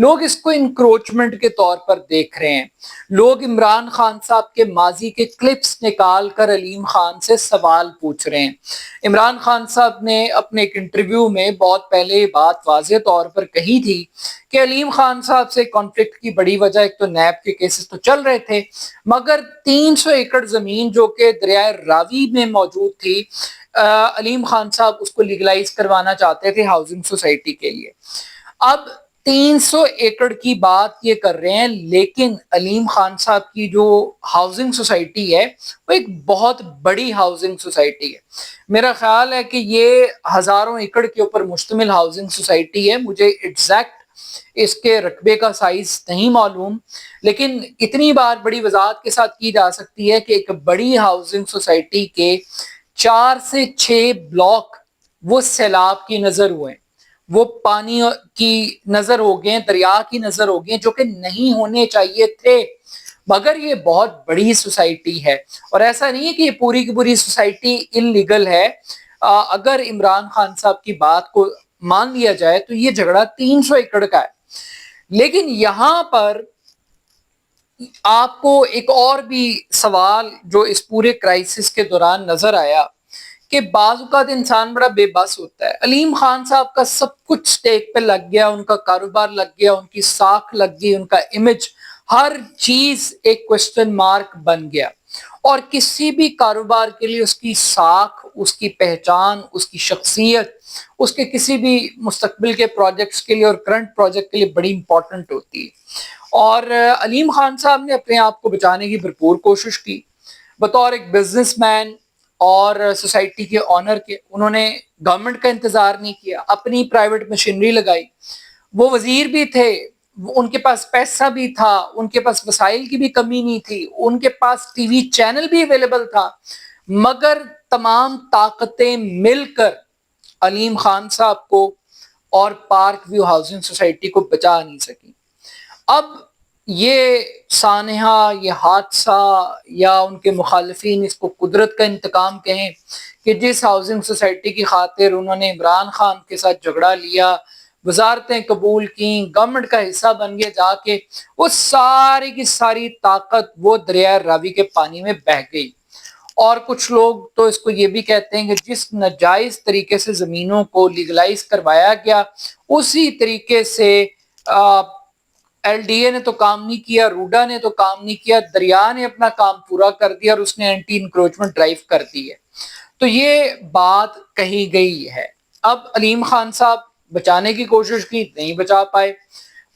لوگ اس کو انکروچمنٹ کے طور پر دیکھ رہے ہیں. لوگ عمران خان صاحب کے ماضی کے کلپس نکال کر علیم خان سے سوال پوچھ رہے ہیں. عمران خان صاحب نے اپنے ایک انٹرویو میں بہت پہلے یہ بات واضح طور پر کہی تھی کہ علیم خان صاحب سے کانفلکٹ کی بڑی وجہ ایک تو نیب کے کیسز تو چل رہے تھے، مگر 300 ایکڑ زمین جو کہ دریائے راوی میں موجود تھی، علیم خان صاحب اس کو لیگلائز کروانا چاہتے تھے ہاؤسنگ سوسائٹی کے لیے. اب 300 ایکڑ کی بات یہ کر رہے ہیں، لیکن علیم خان صاحب کی جو ہاؤسنگ سوسائٹی ہے وہ ایک بہت بڑی ہاؤسنگ سوسائٹی ہے. میرا خیال ہے کہ یہ ہزاروں ایکڑ کے اوپر مشتمل ہاؤسنگ سوسائٹی ہے. مجھے ایگزیکٹ اس کے رقبے کا سائز نہیں معلوم، لیکن اتنی بار بڑی وضاحت کے ساتھ کی جا سکتی ہے کہ ایک بڑی ہاؤسنگ سوسائٹی کے 4 سے 6 بلاک وہ سیلاب کی نظر ہوئے، وہ پانی کی نظر ہو گئے، دریا کی نظر ہو گئے، جو کہ نہیں ہونے چاہیے تھے. مگر یہ بہت بڑی سوسائٹی ہے، اور ایسا نہیں ہے کہ یہ پوری کی پوری سوسائٹی انلیگل ہے. اگر عمران خان صاحب کی بات کو مان لیا جائے تو یہ جھگڑا 300 ایکڑ کا ہے. لیکن یہاں پر آپ کو ایک اور بھی سوال جو اس پورے کرائسس کے دوران نظر آیا کہ بعض اوقات انسان بڑا بے بس ہوتا ہے. علیم خان صاحب کا سب کچھ سٹیک پہ لگ گیا، ان کا کاروبار لگ گیا، ان کی ساکھ لگ گئی، ان کا امیج، ہر چیز ایک کوسچن مارک بن گیا. اور کسی بھی کاروبار کے لیے اس کی ساکھ، اس کی پہچان، اس کی شخصیت، اس کے کسی بھی مستقبل کے پروجیکٹس کے لیے اور کرنٹ پروجیکٹ کے لیے بڑی امپورٹنٹ ہوتی ہے. اور علیم خان صاحب نے اپنے آپ کو بچانے کی بھرپور کوشش کی. بطور ایک بزنس مین اور سوسائٹی کے آنر کے، انہوں نے گورنمنٹ کا انتظار نہیں کیا، اپنی پرائیویٹ مشینری لگائی. وہ وزیر بھی تھے، ان کے پاس پیسہ بھی تھا، ان کے پاس وسائل کی بھی کمی نہیں تھی، ان کے پاس ٹی وی چینل بھی اویلیبل تھا، مگر تمام طاقتیں مل کر علیم خان صاحب کو اور پارک ویو ہاؤسنگ سوسائٹی کو بچا نہیں سکی. اب یہ سانحہ، یہ حادثہ، یا ان کے مخالفین اس کو قدرت کا انتقام کہیں کہ جس ہاؤسنگ سوسائٹی کی خاطر انہوں نے عمران خان کے ساتھ جھگڑا لیا، وزارتیں قبول کیں، گورنمنٹ کا حصہ بن گیا، جا کے وہ ساری کی ساری طاقت وہ دریائے راوی کے پانی میں بہہ گئی. اور کچھ لوگ تو اس کو یہ بھی کہتے ہیں کہ جس ناجائز طریقے سے زمینوں کو لیگلائز کروایا گیا، اسی طریقے سے ایل ڈی اے نے تو کام نہیں کیا، روڈا نے تو کام نہیں کیا، دریا نے اپنا کام پورا کر دیا اور اس نے اینٹی انکروچمنٹ ڈرائیو کر دی ہے. تو یہ بات کہی گئی ہے. اب علیم خان صاحب بچانے کی کوشش کی، نہیں بچا پائے.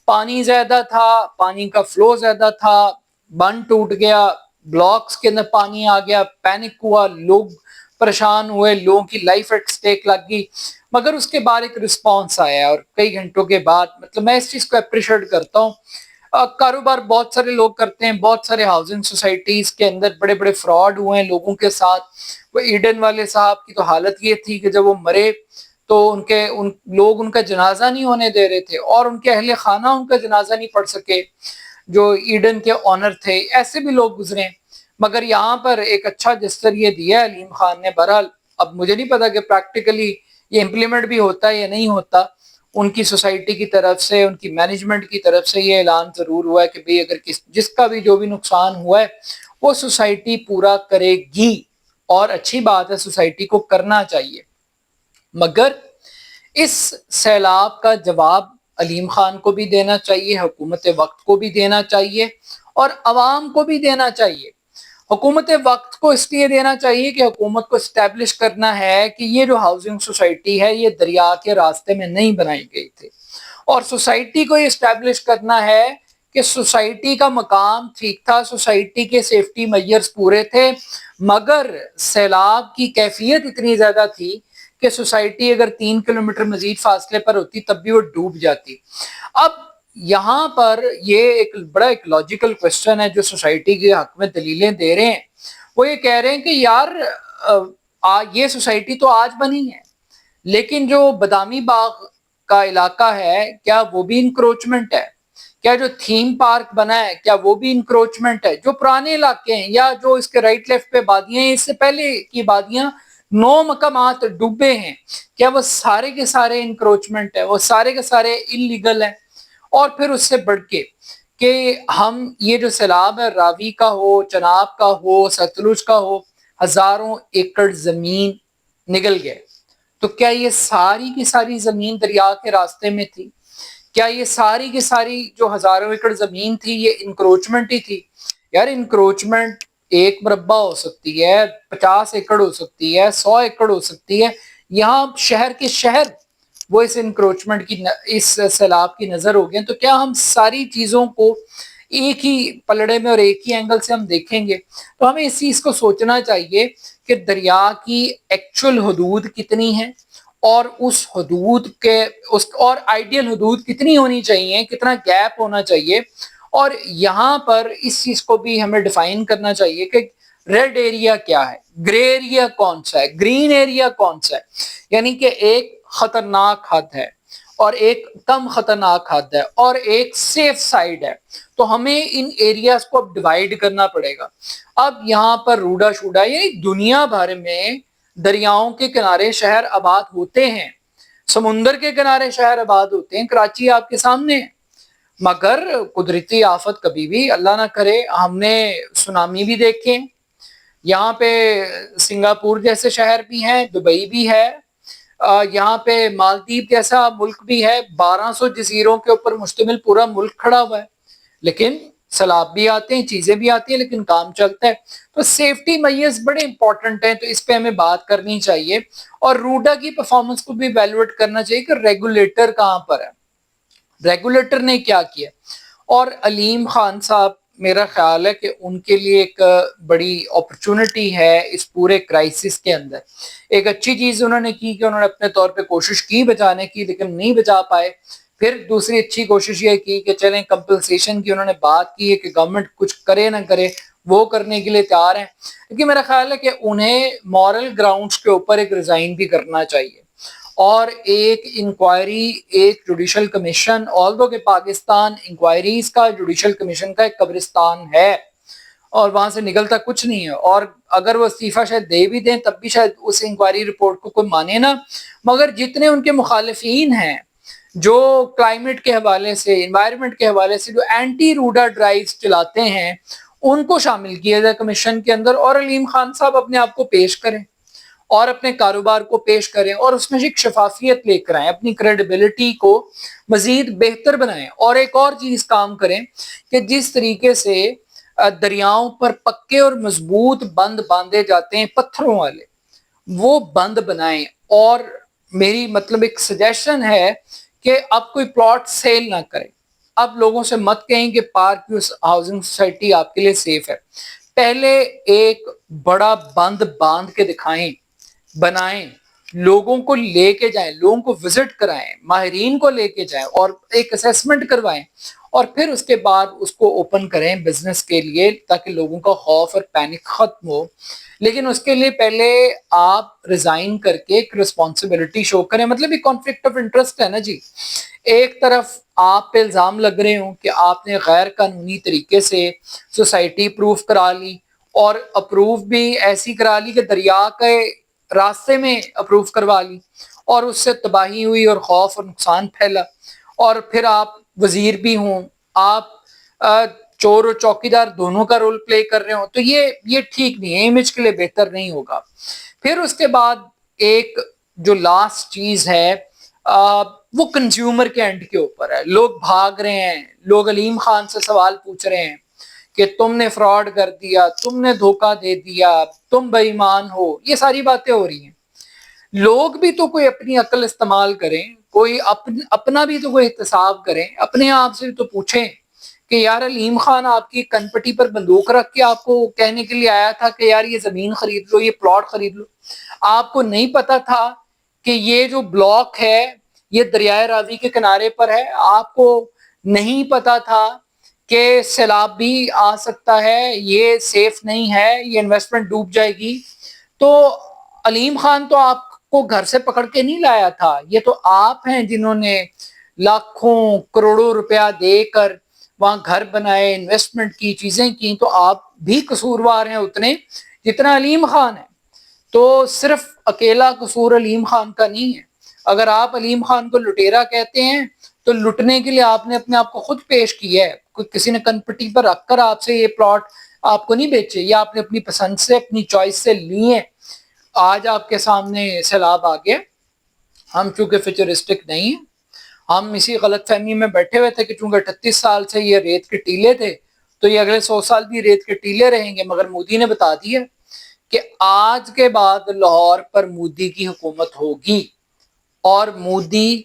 پانی زیادہ تھا، پانی کا فلو زیادہ تھا، بند ٹوٹ گیا، بلاکس کے اندر پانی آ گیا، پینک ہوا، لوگ پریشان ہوئے، لوگوں کی لائف ایٹ سٹیک لگ گئی. مگر اس کے بعد ایک رسپانس آیا، اور کئی گھنٹوں کے بعد، مطلب میں اس چیز کو اپریشیٹ کرتا ہوں. کاروبار بہت سارے لوگ کرتے ہیں، بہت سارے ہاؤسنگ سوسائٹیز کے اندر بڑے بڑے فراڈ ہوئے ہیں لوگوں کے ساتھ. وہ ایڈن والے صاحب کی تو حالت یہ تھی کہ جب وہ مرے تو لوگ ان کا جنازہ نہیں ہونے دے رہے تھے، اور ان کے اہل خانہ ان کا جنازہ نہیں پڑھ سکے جو ایڈن کے آنر تھے. ایسے بھی لوگ گزرے. مگر یہاں پر ایک اچھا جسٹر یہ دیا علیم خان نے. بہرحال اب مجھے نہیں پتا کہ پریکٹیکلی یہ امپلیمنٹ بھی ہوتا ہے یا نہیں ہوتا. ان کی سوسائٹی کی طرف سے، ان کی مینجمنٹ کی طرف سے یہ اعلان ضرور ہوا ہے کہ بھئی اگر جس کا بھی جو بھی نقصان ہوا ہے وہ سوسائٹی پورا کرے گی، اور اچھی بات ہے، سوسائٹی کو کرنا چاہیے. مگر اس سیلاب کا جواب علیم خان کو بھی دینا چاہیے، حکومت وقت کو بھی دینا چاہیے، اور عوام کو بھی دینا چاہیے. حکومت وقت کو اس لیے دینا چاہیے کہ حکومت کو اسٹیبلش کرنا ہے کہ یہ جو ہاؤسنگ سوسائٹی ہے یہ دریا کے راستے میں نہیں بنائی گئی تھی، اور سوسائٹی کو یہ اسٹیبلش کرنا ہے کہ سوسائٹی کا مقام ٹھیک تھا، سوسائٹی کے سیفٹی میجرز پورے تھے، مگر سیلاب کی کیفیت اتنی زیادہ تھی کہ سوسائٹی اگر 3 کلومیٹر مزید فاصلے پر ہوتی تب بھی وہ ڈوب جاتی. اب یہاں پر یہ ایک بڑا ایک لاجیکل کوسچن ہے جو سوسائٹی کے حق میں دلیلیں دے رہے ہیں. وہ یہ کہہ رہے ہیں کہ یار یہ سوسائٹی تو آج بنی ہے، لیکن جو بادامی باغ کا علاقہ ہے کیا وہ بھی انکروچمنٹ ہے؟ کیا جو تھیم پارک بنا ہے کیا وہ بھی انکروچمنٹ ہے؟ جو پرانے علاقے ہیں یا جو اس کے رائٹ لیفٹ پہ وادیاں ہیں، اس سے پہلے کی وادیاں 9 مقامات ڈوبے ہیں، کیا وہ سارے کے سارے انکروچمنٹ ہے؟ وہ سارے کے سارے انلیگل ہیں؟ اور پھر اس سے بڑھ کے کہ ہم یہ جو سیلاب ہے راوی کا ہو، چناب کا ہو، ستلج کا ہو، ہزاروں ایکڑ زمین نگل گئے. تو کیا یہ ساری کی ساری زمین دریا کے راستے میں تھی؟ کیا یہ ساری کی ساری جو ہزاروں ایکڑ زمین تھی یہ انکروچمنٹ ہی تھی؟ یار انکروچمنٹ 1 مربع ہو سکتی ہے، 50 ایکڑ ہو سکتی ہے، 100 ایکڑ ہو سکتی ہے. یہاں شہر کے شہر وہ اس انکروچمنٹ کی اس سیلاب کی نظر ہو گئے. تو کیا ہم ساری چیزوں کو ایک ہی پلڑے میں اور ایک ہی اینگل سے ہم دیکھیں گے؟ تو ہمیں اس چیز کو سوچنا چاہیے کہ دریا کی ایکچوئل حدود کتنی ہیں، اور اس حدود کے اور آئیڈیل حدود کتنی ہونی چاہیے، کتنا گیپ ہونا چاہیے. اور یہاں پر اس چیز کو بھی ہمیں ڈیفائن کرنا چاہیے کہ ریڈ ایریا کیا ہے، گرے ایریا کون سا ہے، گرین ایریا کون سا ہے. یعنی کہ ایک خطرناک حد ہے اور ایک کم خطرناک حد ہے اور ایک سیف سائڈ ہے. تو ہمیں ان ایریاز کو اب ڈیوائیڈ کرنا پڑے گا. اب یہاں پر روڈا شوڈا یعنی دنیا بھر میں دریاؤں کے کنارے شہر آباد ہوتے ہیں، سمندر کے کنارے شہر آباد ہوتے ہیں، کراچی آپ کے سامنے ہے. مگر قدرتی آفت کبھی بھی اللہ نہ کرے، ہم نے سونامی بھی دیکھے، یہاں پہ سنگاپور جیسے شہر بھی ہیں، دبئی بھی ہے، یہاں پہ مالدیپ جیسا ملک بھی ہے، 1200 جزیروں کے اوپر مشتمل پورا ملک کھڑا ہوا ہے. لیکن سیلاب بھی آتے ہیں، چیزیں بھی آتی ہیں، لیکن کام چلتا ہے. تو سیفٹی میئرز بڑے امپورٹنٹ ہیں، تو اس پہ ہمیں بات کرنی چاہیے. اور روڈا کی پرفارمنس کو بھی ایویلویٹ کرنا چاہیے کہ ریگولیٹر کہاں پر ہے، ریگولیٹر نے کیا کیا. اور علیم خان صاحب میرا خیال ہے کہ ان کے لیے ایک بڑی اپرچونٹی ہے اس پورے کرائسس کے اندر. ایک اچھی چیز انہوں نے کی کہ انہوں نے اپنے طور پہ کوشش کی بچانے کی، لیکن نہیں بچا پائے. پھر دوسری اچھی کوشش یہ کی کہ چلیں کمپنسیشن کی انہوں نے بات کی ہے کہ گورنمنٹ کچھ کرے نہ کرے، وہ کرنے کے لیے تیار ہیں. لیکن میرا خیال ہے کہ انہیں مورل گراؤنڈز کے اوپر ایک ریزائن بھی کرنا چاہیے، اور ایک انکوائری، ایک جوڈیشل کمیشن، آلدو کہ پاکستان انکوائریز کا، جوڈیشل کمیشن کا ایک قبرستان ہے اور وہاں سے نکلتا کچھ نہیں ہے. اور اگر وہ استعفیٰ شاید دے بھی دیں تب بھی شاید اس انکوائری رپورٹ کو کوئی مانے نہ. مگر جتنے ان کے مخالفین ہیں جو کلائمیٹ کے حوالے سے، انوائرمنٹ کے حوالے سے جو اینٹی روڈا ڈرائیوز چلاتے ہیں، ان کو شامل کیا جائے کمیشن کے اندر، اور علیم خان صاحب اپنے آپ کو پیش کریں اور اپنے کاروبار کو پیش کریں اور اس میں ایک شفافیت لے کر آئیں، اپنی کریڈیبلٹی کو مزید بہتر بنائیں. اور ایک اور چیز کام کریں کہ جس طریقے سے دریاؤں پر پکے اور مضبوط بند باندھے جاتے ہیں پتھروں والے، وہ بند بنائیں. اور میری مطلب ایک سجیشن ہے کہ اب کوئی پلاٹ سیل نہ کریں. اب لوگوں سے مت کہیں کہ پارک ہاؤسنگ سوسائٹی آپ کے لیے سیف ہے. پہلے ایک بڑا بند باندھ کے دکھائیں، بنائیں، لوگوں کو لے کے جائیں، لوگوں کو وزٹ کرائیں، ماہرین کو لے کے جائیں اور ایک اسیسمنٹ کروائیں، اور پھر اس کے بعد اس کو اوپن کریں بزنس کے لیے تاکہ لوگوں کا خوف اور پینک ختم ہو. لیکن اس کے لیے پہلے آپ ریزائن کر کے ایک رسپانسبلٹی شو کریں. مطلب یہ کانفلکٹ آف انٹرسٹ ہے نا جی. ایک طرف آپ پہ الزام لگ رہے ہوں کہ آپ نے غیر قانونی طریقے سے سوسائٹی اپروو کرا لی، اور اپروو بھی ایسی کرا لی کہ دریا کے راستے میں اپروو کروا لی، اور اس سے تباہی ہوئی اور خوف اور نقصان پھیلا. اور پھر آپ وزیر بھی ہوں، آپ چور اور چوکیدار دونوں کا رول پلے کر رہے ہوں، تو یہ ٹھیک نہیں ہے، امیج کے لیے بہتر نہیں ہوگا. پھر اس کے بعد ایک جو لاسٹ چیز ہے وہ کنزیومر کے اینڈ کے اوپر ہے. لوگ بھاگ رہے ہیں، لوگ علیم خان سے سوال پوچھ رہے ہیں کہ تم نے فراڈ کر دیا، تم نے دھوکہ دے دیا، تم بے ایمان ہو، یہ ساری باتیں ہو رہی ہیں. لوگ بھی تو کوئی اپنی عقل استعمال کریں، کوئی اپنا بھی تو کوئی احتساب کریں، اپنے آپ سے تو پوچھیں کہ یار علیم خان آپ کی کن پٹی پر بندوق رکھ کے آپ کو کہنے کے لیے آیا تھا کہ یار یہ زمین خرید لو، یہ پلاٹ خرید لو. آپ کو نہیں پتا تھا کہ یہ جو بلاک ہے یہ دریائے راوی کے کنارے پر ہے؟ آپ کو نہیں پتا تھا کہ سیلاب بھی آ سکتا ہے، یہ سیف نہیں ہے، یہ انویسٹمنٹ ڈوب جائے گی؟ تو علیم خان تو آپ کو گھر سے پکڑ کے نہیں لایا تھا، یہ تو آپ ہیں جنہوں نے لاکھوں کروڑوں روپیہ دے کر وہاں گھر بنائے، انویسٹمنٹ کی، چیزیں کی. تو آپ بھی قصوروار ہیں اتنے جتنا علیم خان ہے. تو صرف اکیلا قصور علیم خان کا نہیں ہے. اگر آپ علیم خان کو لٹیرا کہتے ہیں تو لٹنے کے لیے آپ نے اپنے آپ کو خود پیش کیا ہے. کوئی کسی نے کن پٹی پر رکھ کر آپ سے یہ پلاٹ آپ کو نہیں بیچے، یا آپ نے اپنی پسند سے اپنی چوائس سے لی ہیں. آج آپ کے سامنے سیلاب آ گیا. ہم چونکہ فیوچرسٹک نہیں ہیں، ہم اسی غلط فہمی میں بیٹھے ہوئے تھے کہ چونکہ 38 سال سے یہ ریت کے ٹیلے تھے تو یہ اگلے 100 سال بھی ریت کے ٹیلے رہیں گے. مگر مودی نے بتا دیا کہ آج کے بعد لاہور پر مودی کی حکومت ہوگی اور مودی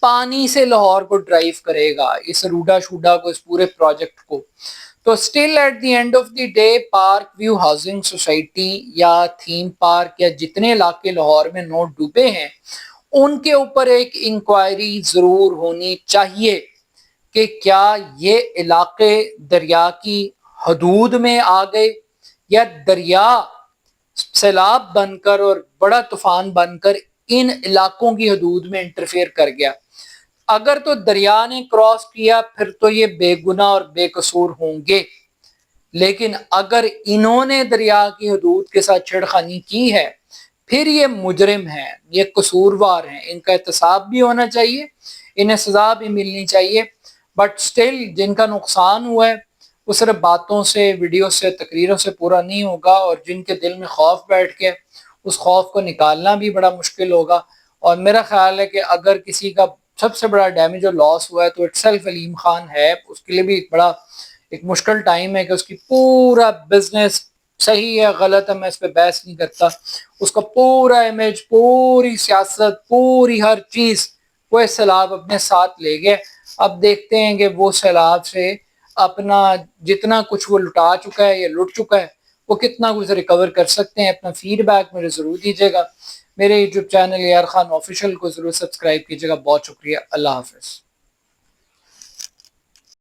پانی سے لاہور کو ڈرائیو کرے گا، اس روڈا شوڈا کو، اس پورے پروجیکٹ کو. تو still at the end of the day park view housing society یا تھیم پارک یا جتنے علاقے لاہور میں نوٹ ڈوبے ہیں ان کے اوپر ایک انکوائری ضرور ہونی چاہیے کہ کیا یہ علاقے دریا کی حدود میں آ گئے یا دریا سیلاب بن کر اور بڑا طوفان بن کر ان علاقوں کی حدود میں انٹرفیئر کر گیا. اگر تو دریا نے کراس کیا پھر تو یہ بے گناہ اور بے قصور ہوں گے، لیکن اگر انہوں نے دریا کی حدود کے ساتھ چھیڑخانی کی ہے پھر یہ مجرم ہیں، یہ قصوروار ہیں. ان کا احتساب بھی ہونا چاہیے، انہیں سزا بھی ملنی چاہیے. بٹ سٹل جن کا نقصان ہوا ہے وہ صرف باتوں سے، ویڈیو سے، تقریروں سے پورا نہیں ہوگا، اور جن کے دل میں خوف بیٹھ کے اس خوف کو نکالنا بھی بڑا مشکل ہوگا. اور میرا خیال ہے کہ اگر کسی کا سب سے بڑا ڈیمیج اور لاس ہوا ہے تو اٹ سیلف علیم خان ہے. اس کے لیے بھی ایک مشکل ٹائم ہے کہ اس کی پورا بزنس صحیح ہے غلط ہے میں اس پہ بحث نہیں کرتا، اس کا پورا امیج، پوری سیاست، پوری ہر چیز وہ سیلاب اپنے ساتھ لے گئے. اب دیکھتے ہیں کہ وہ سیلاب سے اپنا جتنا کچھ وہ لٹا چکا ہے یا لٹ چکا ہے وہ کتنا کچھ ریکور کر سکتے ہیں. اپنا فیڈ بیک میرے ضرور دیجیے گا. میرے YouTube channel AR Khan official کو ضرور سبسکرائب کیجیے گا. بہت شکریہ. اللہ حافظ.